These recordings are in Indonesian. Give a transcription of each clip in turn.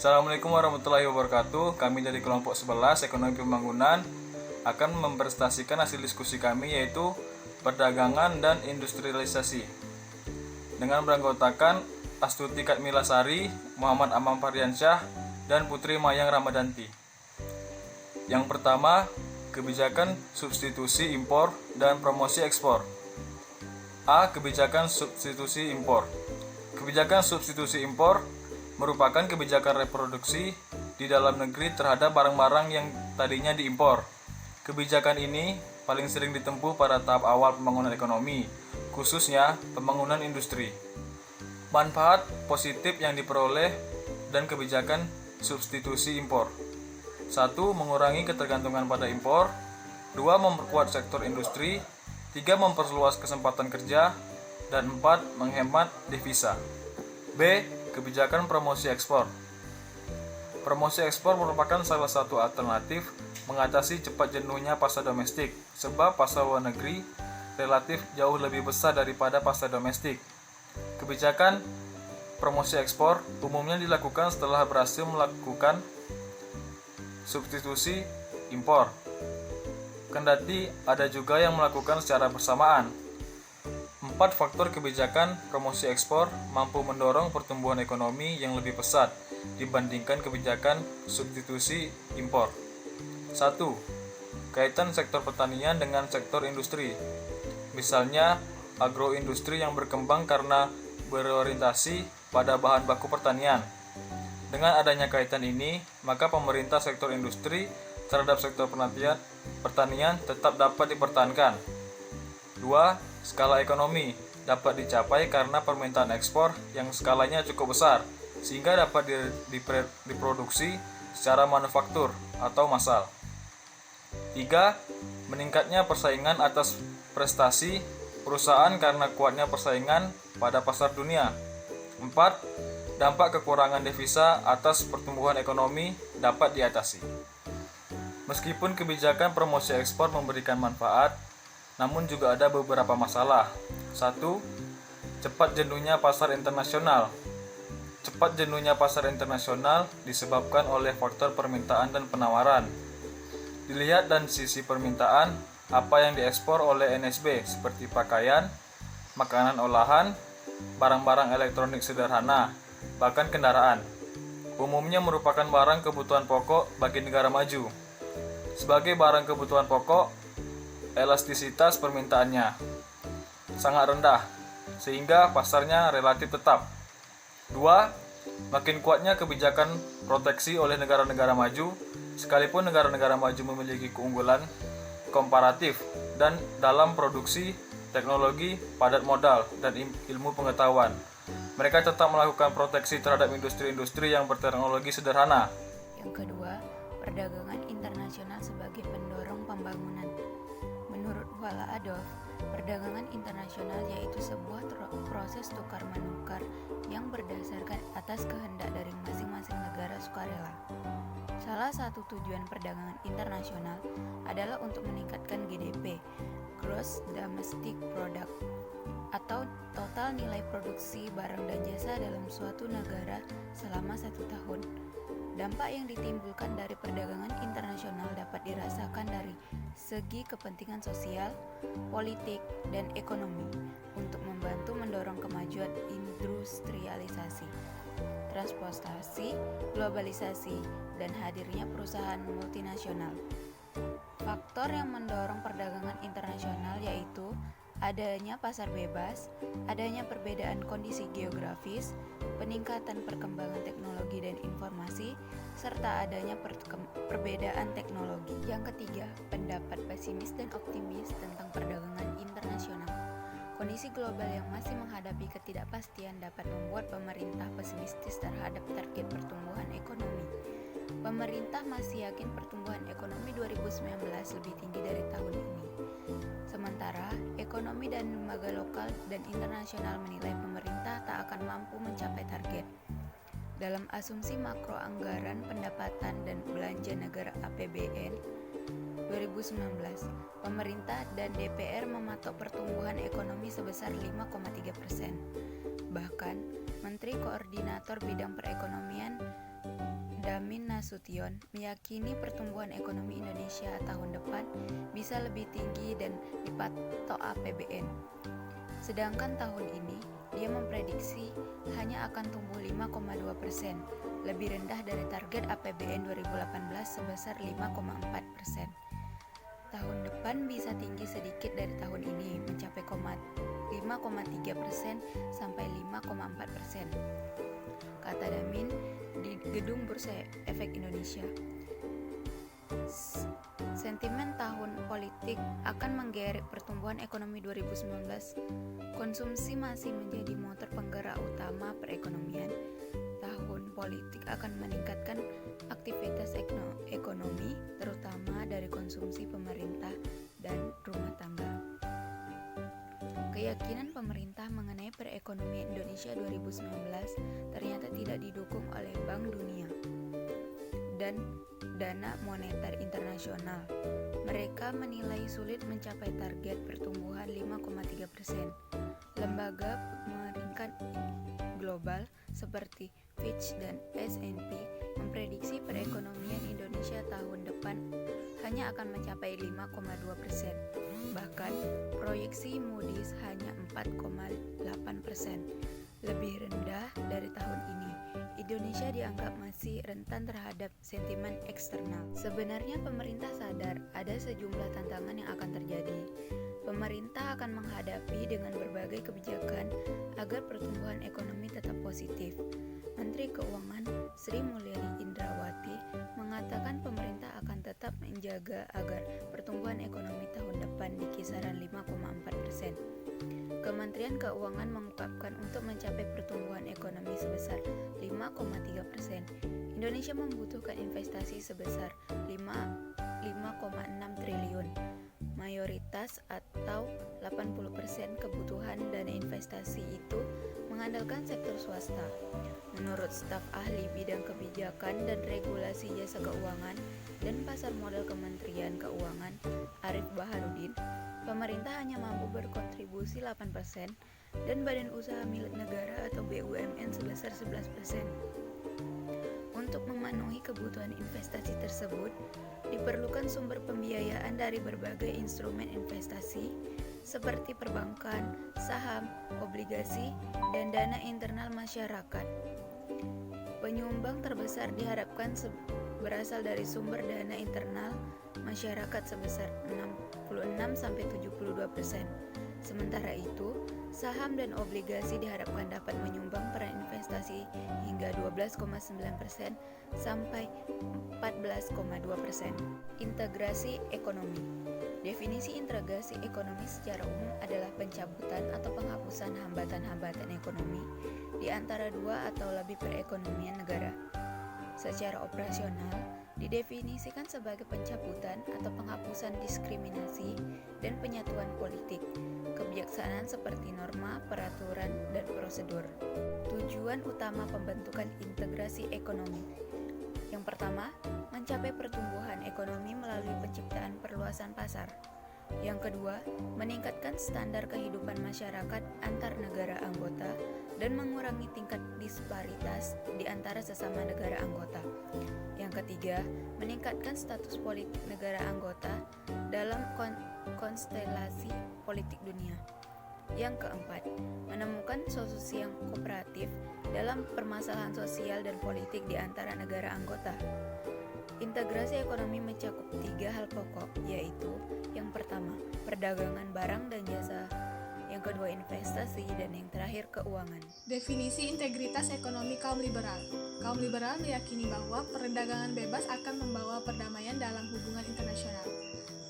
Assalamualaikum warahmatullahi wabarakatuh. Kami dari kelompok 11 Ekonomi Pembangunan akan mempresentasikan hasil diskusi kami, yaitu perdagangan dan industrialisasi, dengan beranggotakan Astuti Katmilasari, Muhammad Amam Faryansyah, dan Putri Mayang Ramadanti. Yang pertama, kebijakan substitusi impor dan promosi ekspor. A. Kebijakan substitusi impor. Kebijakan substitusi impor merupakan kebijakan reproduksi di dalam negeri terhadap barang-barang yang tadinya diimpor. Kebijakan ini paling sering ditempuh pada tahap awal pembangunan ekonomi, khususnya pembangunan industri. Manfaat positif yang diperoleh dan kebijakan substitusi impor. 1. Mengurangi ketergantungan pada impor. 2. Memperkuat sektor industri. 3. Memperluas kesempatan kerja. Dan 4. Menghemat devisa. B. Kebijakan promosi ekspor. Promosi ekspor merupakan salah satu alternatif mengatasi cepat jenuhnya pasar domestik, sebab pasar luar negeri relatif jauh lebih besar daripada pasar domestik. Kebijakan promosi ekspor umumnya dilakukan setelah berhasil melakukan substitusi impor. Kendati ada juga yang melakukan secara bersamaan. 4 faktor kebijakan promosi ekspor mampu mendorong pertumbuhan ekonomi yang lebih pesat dibandingkan kebijakan substitusi impor. 1. Kaitan sektor pertanian dengan sektor industri. Misalnya, agroindustri yang berkembang karena berorientasi pada bahan baku pertanian. Dengan adanya kaitan ini, maka pemerintah sektor industri terhadap sektor pertanian tetap dapat dipertahankan. 2. Skala ekonomi dapat dicapai karena permintaan ekspor yang skalanya cukup besar, sehingga dapat diproduksi secara manufaktur atau massal. 3. Meningkatnya persaingan atas prestasi perusahaan karena kuatnya persaingan pada pasar dunia. 4. Dampak kekurangan devisa atas pertumbuhan ekonomi dapat diatasi. Meskipun kebijakan promosi ekspor memberikan manfaat, namun juga ada beberapa masalah. 1. Cepat jenuhnya pasar internasional. Cepat jenuhnya pasar internasional disebabkan oleh faktor permintaan dan penawaran. Dilihat dari sisi permintaan, apa yang diekspor oleh NSB seperti pakaian, makanan olahan, barang-barang elektronik sederhana, bahkan kendaraan, umumnya merupakan barang kebutuhan pokok bagi negara maju. Sebagai barang kebutuhan pokok, elastisitas permintaannya sangat rendah, sehingga pasarnya relatif tetap. 2. Makin kuatnya kebijakan proteksi oleh negara-negara maju, sekalipun negara-negara maju memiliki keunggulan komparatif dan dalam produksi, teknologi, padat modal, dan ilmu pengetahuan. Mereka tetap melakukan proteksi terhadap industri-industri yang berteknologi sederhana. Yang kedua, perdagangan internasional sebagai pendorong pembangunan. Menurut Vala Adolf, perdagangan internasional yaitu sebuah proses tukar-menukar yang berdasarkan atas kehendak dari masing-masing negara sukarela. Salah satu tujuan perdagangan internasional adalah untuk meningkatkan GDP, Gross Domestic Product, atau total nilai produksi barang dan jasa dalam suatu negara selama 1 tahun. Dampak yang ditimbulkan dari perdagangan internasional dapat dirasakan dari segi kepentingan sosial, politik, dan ekonomi untuk membantu mendorong kemajuan industrialisasi, transportasi, globalisasi, dan hadirnya perusahaan multinasional. Faktor yang mendorong perdagangan internasional yaitu adanya pasar bebas, adanya perbedaan kondisi geografis, peningkatan perkembangan teknologi dan informasi, serta adanya perbedaan teknologi. Yang ketiga, pendapat pesimis dan optimis tentang perdagangan internasional. Kondisi global yang masih menghadapi ketidakpastian dapat membuat pemerintah pesimistis terhadap target pertumbuhan ekonomi. Pemerintah masih yakin pertumbuhan ekonomi 2019 lebih tinggi dari tahun ini. Sementara, ekonomi dan lembaga lokal dan internasional menilai pemerintah tak akan mampu mencapai target. Dalam asumsi makro anggaran pendapatan dan belanja negara APBN 2019, pemerintah dan DPR mematok pertumbuhan ekonomi sebesar 5,3%. Bahkan, Menteri Koordinator Bidang Perekonomian Nasution meyakini pertumbuhan ekonomi Indonesia tahun depan bisa lebih tinggi dan dipatok APBN. Sedangkan tahun ini dia memprediksi hanya akan tumbuh 5,2%, lebih rendah dari target APBN 2018 sebesar 5,4%. Tahun depan bisa tinggi sedikit dari tahun ini, mencapai 5,3% sampai 5,4%, kata Damin di Gedung Bursa Efek Indonesia. Sentimen tahun politik akan menggerek pertumbuhan ekonomi 2019. Konsumsi masih menjadi motor penggerak utama perekonomian. Tahun politik akan meningkatkan aktivitas ekonomi, terutama dari konsumsi pemerintah dan rumah tangga. Keyakinan pemerintah mengenai perekonomian Indonesia 2019 ternyata tidak didukung oleh Bank Dunia dan Dana Moneter Internasional. Mereka menilai sulit mencapai target pertumbuhan 5,3%. Lembaga peringkat global seperti Fitch dan S&P memprediksi perekonomian Indonesia tahun depan hanya akan mencapai 5,2%. Bahkan proyeksi Moody's hanya 4,8%, lebih rendah dari tahun ini. Indonesia dianggap masih rentan terhadap sentimen eksternal. Sebenarnya pemerintah sadar ada sejumlah tantangan yang akan terjadi. Pemerintah akan menghadapi dengan berbagai kebijakan agar pertumbuhan ekonomi tetap positif. Menteri Keuangan Sri Mulyani Indrawati mengatakan pemerintah akan tetap menjaga agar pertumbuhan ekonomi tahun depan di kisaran 5,4%. Kementerian Keuangan mengungkapkan untuk mencapai pertumbuhan ekonomi sebesar 5,3%, Indonesia membutuhkan investasi sebesar 5,6 triliun. Mayoritas atau 80% kebutuhan dana investasi itu mengandalkan sektor swasta. Menurut staf ahli bidang kebijakan dan regulasi jasa keuangan dan pasar modal Kementerian Keuangan, Arif Baharudin, pemerintah hanya mampu berkontribusi 8% dan badan usaha milik negara atau BUMN sebesar 11%. Untuk memenuhi kebutuhan investasi tersebut, diperlukan sumber pembiayaan dari berbagai instrumen investasi seperti perbankan, saham, obligasi, dan dana internal masyarakat. Penyumbang terbesar diharapkan berasal dari sumber dana internal masyarakat sebesar 66-72%. Sementara itu, saham dan obligasi diharapkan dapat menyumbang peran investasi hingga 12,9% sampai 14,2%. Integrasi ekonomi. Definisi integrasi ekonomi secara umum adalah pencabutan atau penghapusan hambatan-hambatan ekonomi di antara dua atau lebih perekonomian negara. Secara operasional, didefinisikan sebagai pencabutan atau penghapusan diskriminasi dan penyatuan politik, kebijaksanaan seperti norma, peraturan, dan prosedur. Tujuan utama pembentukan integrasi ekonomi. Yang pertama, mencapai pertumbuhan ekonomi melalui penciptaan perluasan pasar. Yang kedua, meningkatkan standar kehidupan masyarakat antar negara anggota dan mengurangi tingkat disparitas di antara sesama negara anggota. Yang ketiga, meningkatkan status politik negara anggota dalam konstelasi politik dunia. Yang keempat, menemukan solusi yang kooperatif dalam permasalahan sosial dan politik di antara negara anggota. Integrasi ekonomi mencakup 3 hal pokok, yaitu yang pertama, perdagangan barang dan jasa, yang kedua investasi, dan yang terakhir keuangan. Definisi integritas ekonomi kaum liberal. Kaum liberal meyakini bahwa perdagangan bebas akan membawa perdamaian dalam hubungan internasional.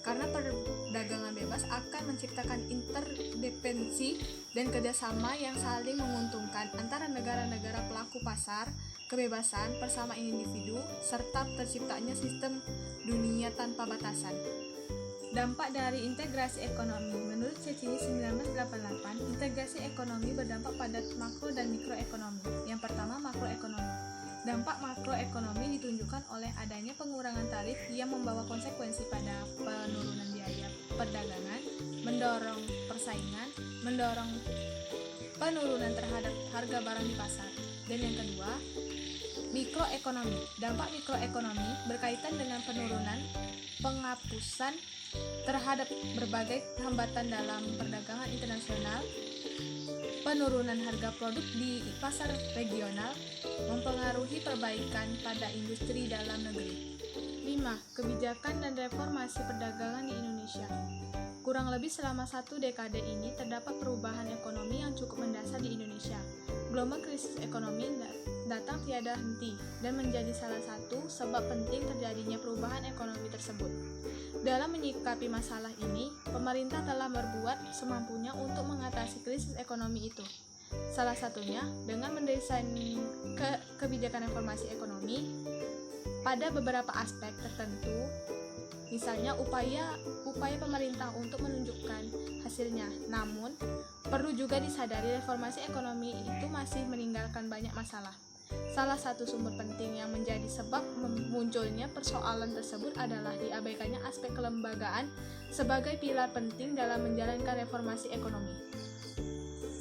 Karena perdagangan bebas akan menciptakan interdependensi dan kerjasama yang saling menguntungkan antara negara-negara pelaku pasar, kebebasan, persamaan individu, serta terciptanya sistem dunia tanpa batasan. Dampak dari integrasi ekonomi. Menurut Cecini 1988, integrasi ekonomi berdampak pada makro dan mikroekonomi. Yang pertama, makroekonomi. Dampak makroekonomi ditunjukkan oleh adanya pengurangan tarif yang membawa konsekuensi pada penurunan biaya perdagangan, mendorong persaingan, mendorong penurunan terhadap harga barang di pasar. Dan yang kedua, Mikroekonomi. Dampak mikroekonomi berkaitan dengan penurunan, penghapusan terhadap berbagai hambatan dalam perdagangan internasional, penurunan harga produk di pasar regional, mempengaruhi perbaikan pada industri dalam negeri. 5. Kebijakan dan reformasi perdagangan di Indonesia. Kurang lebih selama 1 dekade ini terdapat perubahan ekonomi yang cukup mendasar di Indonesia. Gelombang krisis ekonomi datang tiada henti dan menjadi salah satu sebab penting terjadinya perubahan ekonomi tersebut. Dalam menyikapi masalah ini, pemerintah telah berbuat semampunya untuk mengatasi krisis ekonomi itu. Salah satunya dengan mendesain kebijakan reformasi ekonomi pada beberapa aspek tertentu. Misalnya upaya pemerintah untuk menunjukkan hasilnya. Namun, perlu juga disadari reformasi ekonomi itu masih meninggalkan banyak masalah. Salah satu sumber penting yang menjadi sebab munculnya persoalan tersebut adalah diabaikannya aspek kelembagaan sebagai pilar penting dalam menjalankan reformasi ekonomi.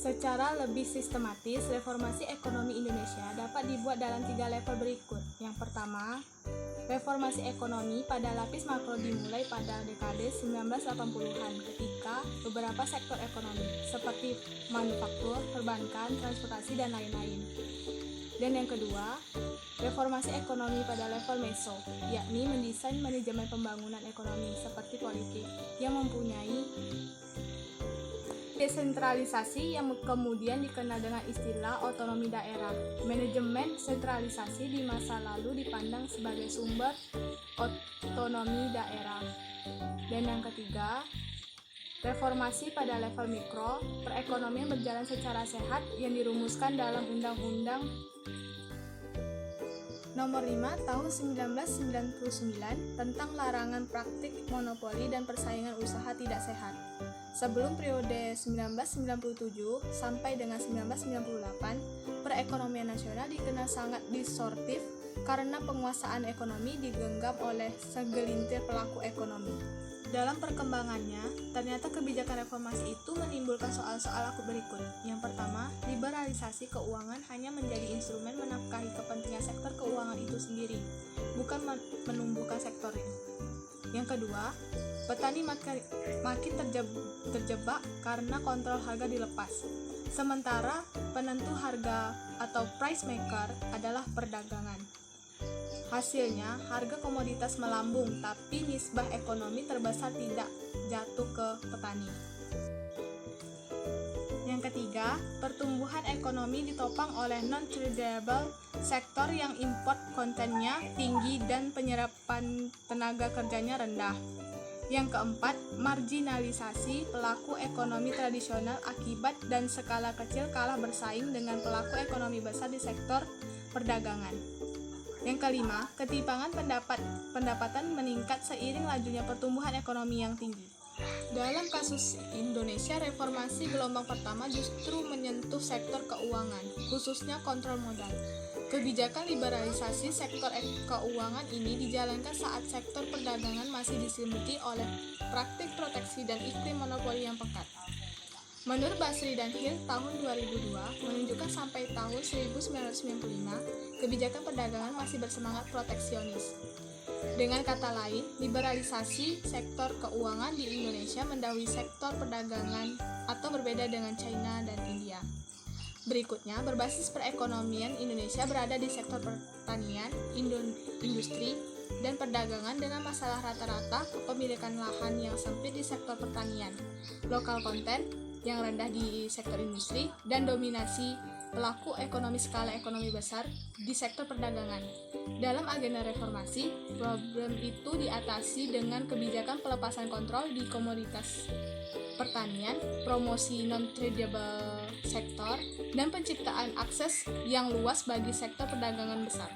Secara lebih sistematis, reformasi ekonomi Indonesia dapat dibuat dalam 3 level berikut. Yang pertama, reformasi ekonomi pada lapis makro dimulai pada dekade 1980-an ketika beberapa sektor ekonomi seperti manufaktur, perbankan, transportasi, dan lain-lain. Dan yang kedua, reformasi ekonomi pada level meso, yakni mendesain manajemen pembangunan ekonomi seperti politik yang mempunyai desentralisasi yang kemudian dikenal dengan istilah otonomi daerah. Manajemen sentralisasi di masa lalu dipandang sebagai sumber otonomi daerah. Dan yang ketiga, reformasi pada level mikro, perekonomian berjalan secara sehat yang dirumuskan dalam Undang-Undang Nomor 5 Tahun 1999 tentang larangan praktik monopoli dan persaingan usaha tidak sehat. Sebelum periode 1997 sampai dengan 1998, perekonomian nasional dikenal sangat distortif karena penguasaan ekonomi digenggam oleh segelintir pelaku ekonomi. Dalam perkembangannya, ternyata kebijakan reformasi itu menimbulkan soal-soal akut berikut. Yang pertama, liberalisasi keuangan hanya menjadi instrumen menafkahi kepentingan sektor keuangan itu sendiri, bukan menumbuhkan sektor ini. Yang kedua, petani makin terjebak karena kontrol harga dilepas. Sementara penentu harga atau price maker adalah perdagangan. Hasilnya, harga komoditas melambung, tapi nisbah ekonomi terbesar tidak jatuh ke petani. Yang ketiga, pertumbuhan ekonomi ditopang oleh non-tradable sektor yang import kontennya tinggi dan penyerapan tenaga kerjanya rendah. Yang keempat, marginalisasi pelaku ekonomi tradisional akibat dan skala kecil kalah bersaing dengan pelaku ekonomi besar di sektor perdagangan. Yang kelima, ketimpangan pendapatan meningkat seiring lajunya pertumbuhan ekonomi yang tinggi. Dalam kasus Indonesia, reformasi gelombang pertama justru menyentuh sektor keuangan, khususnya kontrol modal. Kebijakan liberalisasi sektor keuangan ini dijalankan saat sektor perdagangan masih diselimuti oleh praktik proteksi dan iklim monopoli yang pekat. Menurut Basri dan Hill tahun 2002 menunjukkan sampai tahun 1995, kebijakan perdagangan masih bersemangat proteksionis. Dengan kata lain, liberalisasi sektor keuangan di Indonesia mendahului sektor perdagangan atau berbeda dengan China dan India. Berikutnya, berbasis perekonomian Indonesia berada di sektor pertanian, industri, dan perdagangan dengan masalah rata-rata kepemilikan lahan yang sempit di sektor pertanian, lokal konten yang rendah di sektor industri, dan dominasi pelaku ekonomi skala ekonomi besar di sektor perdagangan. Dalam agenda reformasi, problem itu diatasi dengan kebijakan pelepasan kontrol di komoditas pertanian, promosi non-tradable sektor, dan penciptaan akses yang luas bagi sektor perdagangan besar.